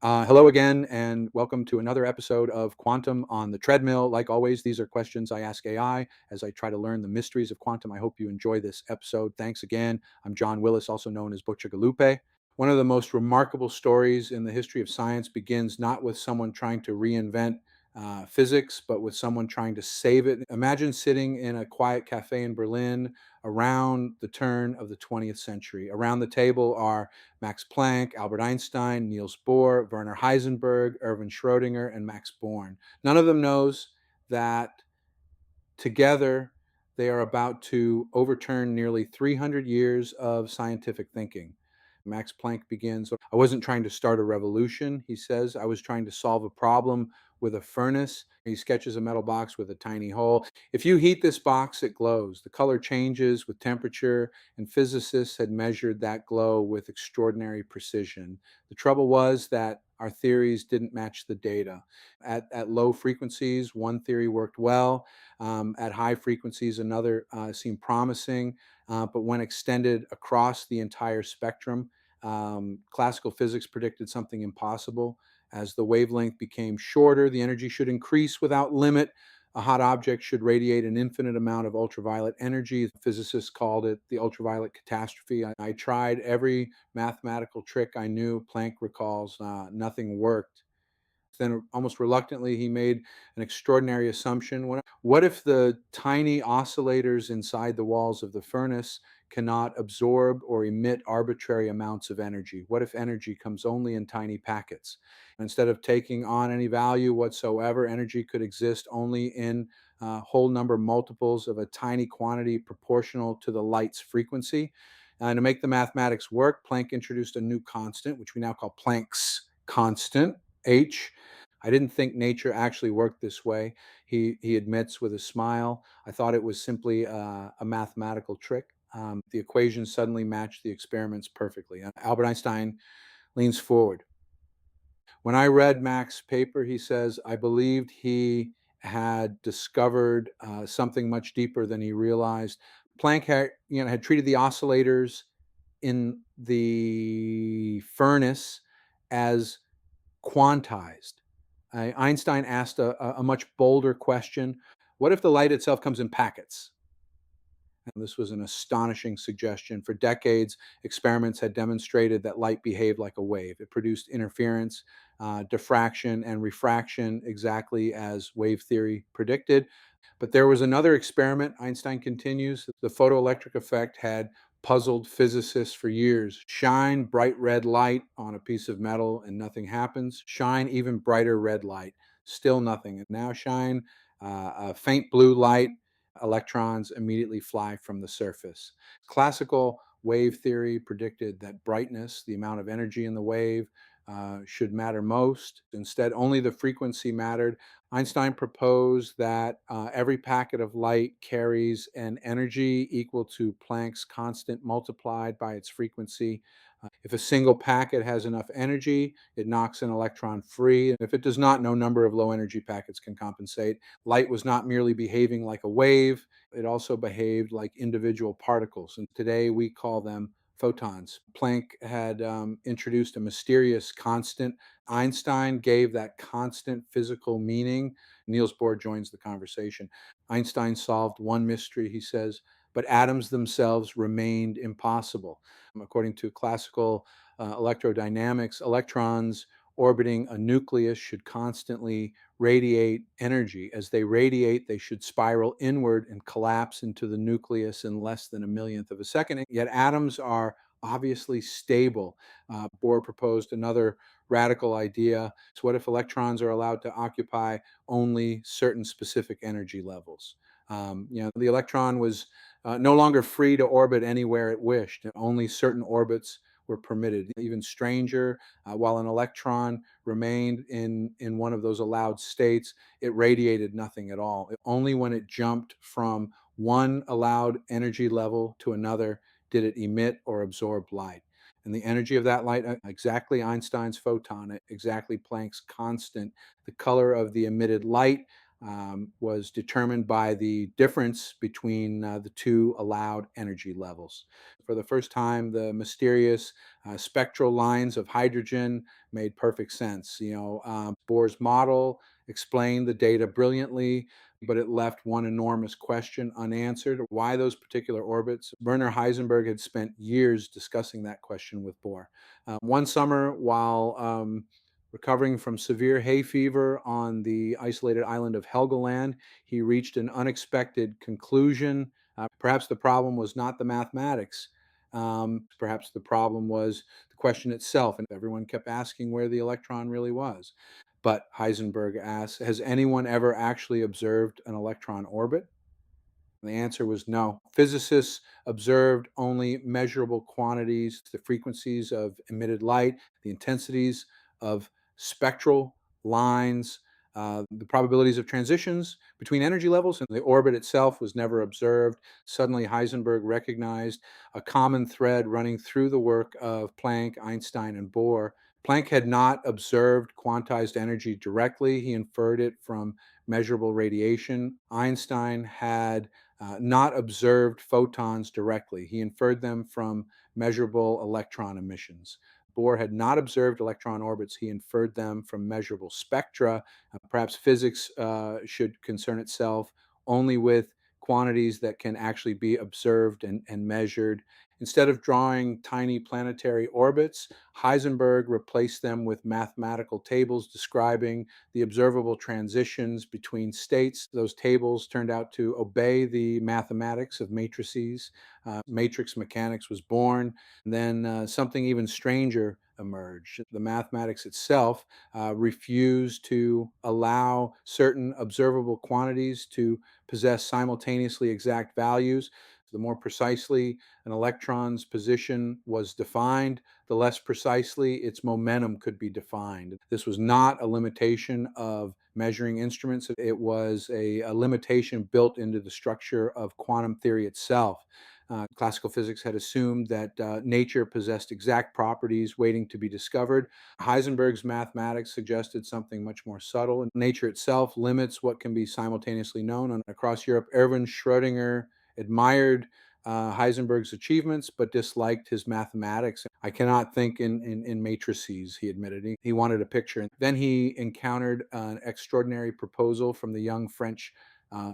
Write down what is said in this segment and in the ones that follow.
Hello again, and welcome to another episode of Quantum on the Treadmill. Like always, these are questions I ask AI as I try to learn the mysteries of quantum. I hope you enjoy this episode. Thanks again. I'm John Willis, also known as Butchagalupe. One of the most remarkable stories in the history of science begins not with someone trying to reinvent physics, but with someone trying to save it. Imagine sitting in a quiet cafe in Berlin around the turn of the 20th century. Around the table are Max Planck, Albert Einstein, Niels Bohr, Werner Heisenberg, Erwin Schrödinger, and Max Born. None of them knows that together they are about to overturn nearly 300 years of scientific thinking. Max Planck begins, I wasn't trying to start a revolution, he says. I was trying to solve a problem with a furnace. He sketches a metal box with a tiny hole. If you heat this box, it glows. The color changes with temperature, and physicists had measured that glow with extraordinary precision. The trouble was that our theories didn't match the data. At low frequencies, one theory worked well. At high frequencies, another seemed promising. But when extended across the entire spectrum, classical physics predicted something impossible. As the wavelength became shorter, the energy should increase without limit. A hot object should radiate an infinite amount of ultraviolet energy. Physicists called it the ultraviolet catastrophe. I tried every mathematical trick I knew. Planck recalls, nothing worked. Then, almost reluctantly, he made an extraordinary assumption. What if the tiny oscillators inside the walls of the furnace cannot absorb or emit arbitrary amounts of energy? What if energy comes only in tiny packets? Instead of taking on any value whatsoever, energy could exist only in whole number multiples of a tiny quantity proportional to the light's frequency. And to make the mathematics work, Planck introduced a new constant, which we now call Planck's constant, H. I didn't think nature actually worked this way. He admits with a smile. I thought it was simply a mathematical trick. The equations suddenly matched the experiments perfectly. Albert Einstein leans forward. When I read Max's paper, he says, I believed he had discovered something much deeper than he realized. Planck had treated the oscillators in the furnace as quantized. Einstein asked a much bolder question. What if the light itself comes in packets? And this was an astonishing suggestion. For decades, experiments had demonstrated that light behaved like a wave. It produced interference, diffraction, and refraction exactly as wave theory predicted. But there was another experiment, Einstein continues. The photoelectric effect had puzzled physicists for years. Shine bright red light on a piece of metal and nothing happens. Shine even brighter red light, still nothing. And now shine a faint blue light, electrons immediately fly from the surface. Classical wave theory predicted that brightness, the amount of energy in the wave, should matter most. Instead, only the frequency mattered. Einstein proposed that every packet of light carries an energy equal to Planck's constant multiplied by its frequency. If a single packet has enough energy, it knocks an electron free. If it does not, no number of low energy packets can compensate. Light was not merely behaving like a wave, it also behaved like individual particles. And today we call them photons. Planck had introduced a mysterious constant. Einstein gave that constant physical meaning. Niels Bohr joins the conversation. Einstein solved one mystery, he says, but atoms themselves remained impossible. According to classical electrodynamics, electrons orbiting a nucleus should constantly radiate energy. As they radiate, they should spiral inward and collapse into the nucleus in less than a millionth of a second. Yet atoms are obviously stable. Bohr proposed another radical idea. So what if electrons are allowed to occupy only certain specific energy levels? The electron was no longer free to orbit anywhere it wished. Only certain orbits were permitted. Even stranger, while an electron remained in one of those allowed states, it radiated nothing at all. Only when it jumped from one allowed energy level to another did it emit or absorb light. And the energy of that light, exactly Einstein's photon, exactly Planck's constant, the color of the emitted light, was determined by the difference between the two allowed energy levels. For the first time, the mysterious spectral lines of hydrogen made perfect sense. Bohr's model explained the data brilliantly, but it left one enormous question unanswered: why those particular orbits? Werner Heisenberg had spent years discussing that question with Bohr. One summer, while recovering from severe hay fever on the isolated island of Helgoland, he reached an unexpected conclusion. Perhaps the problem was not the mathematics. Perhaps the problem was the question itself, and everyone kept asking where the electron really was. But Heisenberg asked, has anyone ever actually observed an electron orbit? The answer was no. Physicists observed only measurable quantities, the frequencies of emitted light, the intensities of spectral lines, the probabilities of transitions between energy levels, and the orbit itself was never observed. Suddenly, Heisenberg recognized a common thread running through the work of Planck, Einstein, and Bohr. Planck had not observed quantized energy directly. He inferred it from measurable radiation. Einstein had not observed photons directly. He inferred them from measurable electron emissions. Bohr had not observed electron orbits. He inferred them from measurable spectra. Perhaps physics should concern itself only with quantities that can actually be observed and measured. Instead of drawing tiny planetary orbits, Heisenberg replaced them with mathematical tables describing the observable transitions between states. Those tables turned out to obey the mathematics of matrices. Matrix mechanics was born. And then something even stranger emerged. The mathematics itself refused to allow certain observable quantities to possess simultaneously exact values. The more precisely an electron's position was defined, the less precisely its momentum could be defined. This was not a limitation of measuring instruments. It was a limitation built into the structure of quantum theory itself. Classical physics had assumed that nature possessed exact properties waiting to be discovered. Heisenberg's mathematics suggested something much more subtle. Nature itself limits what can be simultaneously known. And across Europe, Erwin Schrödinger admired Heisenberg's achievements, but disliked his mathematics. I cannot think in matrices, he admitted. He wanted a picture. Then he encountered an extraordinary proposal from the young French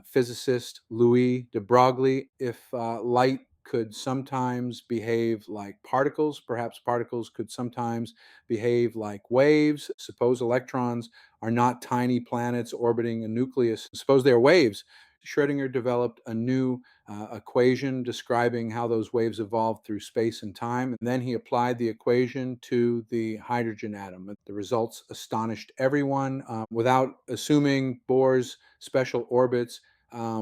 physicist Louis de Broglie. If light could sometimes behave like particles, perhaps particles could sometimes behave like waves. Suppose electrons are not tiny planets orbiting a nucleus. Suppose they're waves. Schrödinger developed a new equation describing how those waves evolved through space and time. And then he applied the equation to the hydrogen atom. The results astonished everyone. Without assuming Bohr's special orbits,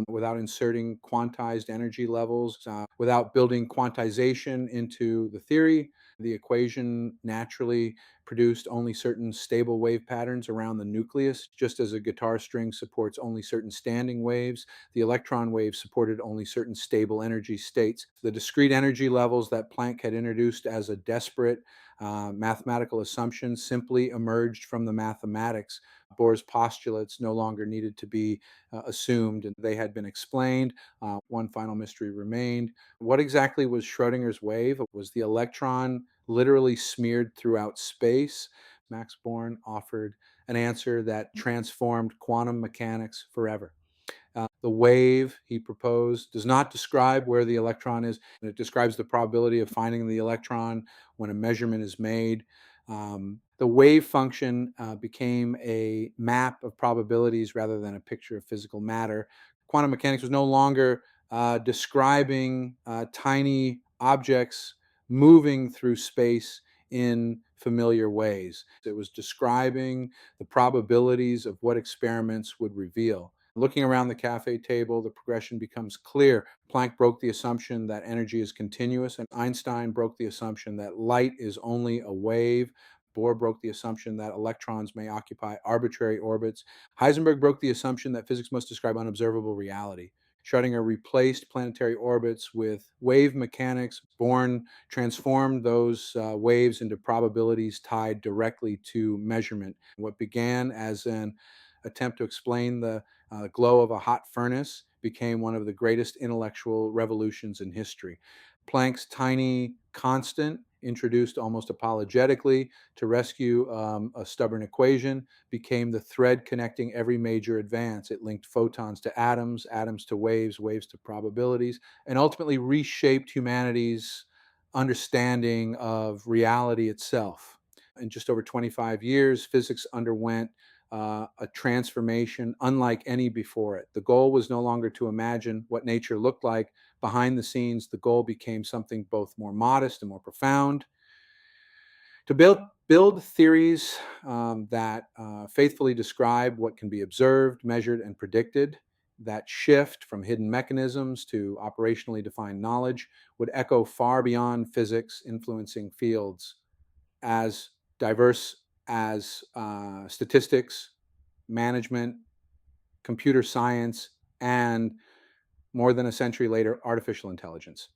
without inserting quantized energy levels, without building quantization into the theory, the equation naturally produced only certain stable wave patterns around the nucleus. Just as a guitar string supports only certain standing waves, the electron wave supported only certain stable energy states. The discrete energy levels that Planck had introduced as a desperate mathematical assumption simply emerged from the mathematics. Bohr's postulates no longer needed to be assumed, and they had been explained. One final mystery remained. What exactly was Schrödinger's wave? Was the electron literally smeared throughout space? Max Born offered an answer that transformed quantum mechanics forever. The wave he proposed does not describe where the electron is. It describes the probability of finding the electron when a measurement is made. The wave function became a map of probabilities rather than a picture of physical matter. Quantum mechanics was no longer describing tiny objects moving through space in familiar ways. It was describing the probabilities of what experiments would reveal. Looking around the Café table, the progression becomes clear. Planck broke the assumption that energy is continuous, and Einstein broke the assumption that light is only a wave. Bohr broke the assumption that electrons may occupy arbitrary orbits. Heisenberg broke the assumption that physics must describe unobservable reality. Schrödinger replaced planetary orbits with wave mechanics. Born transformed those waves into probabilities tied directly to measurement. What began as an attempt to explain the glow of a hot furnace became one of the greatest intellectual revolutions in history. Planck's tiny constant, introduced almost apologetically to rescue a stubborn equation, became the thread connecting every major advance. It linked photons to atoms, atoms to waves, waves to probabilities, and ultimately reshaped humanity's understanding of reality itself. In just over 25 years, physics underwent a transformation unlike any before it. The goal was no longer to imagine what nature looked like behind the scenes. The goal became something both more modest and more profound, to build theories that faithfully describe what can be observed, measured, and predicted. That shift from hidden mechanisms to operationally defined knowledge would echo far beyond physics, influencing fields as diverse as statistics, management, computer science, and more than a century later, artificial intelligence.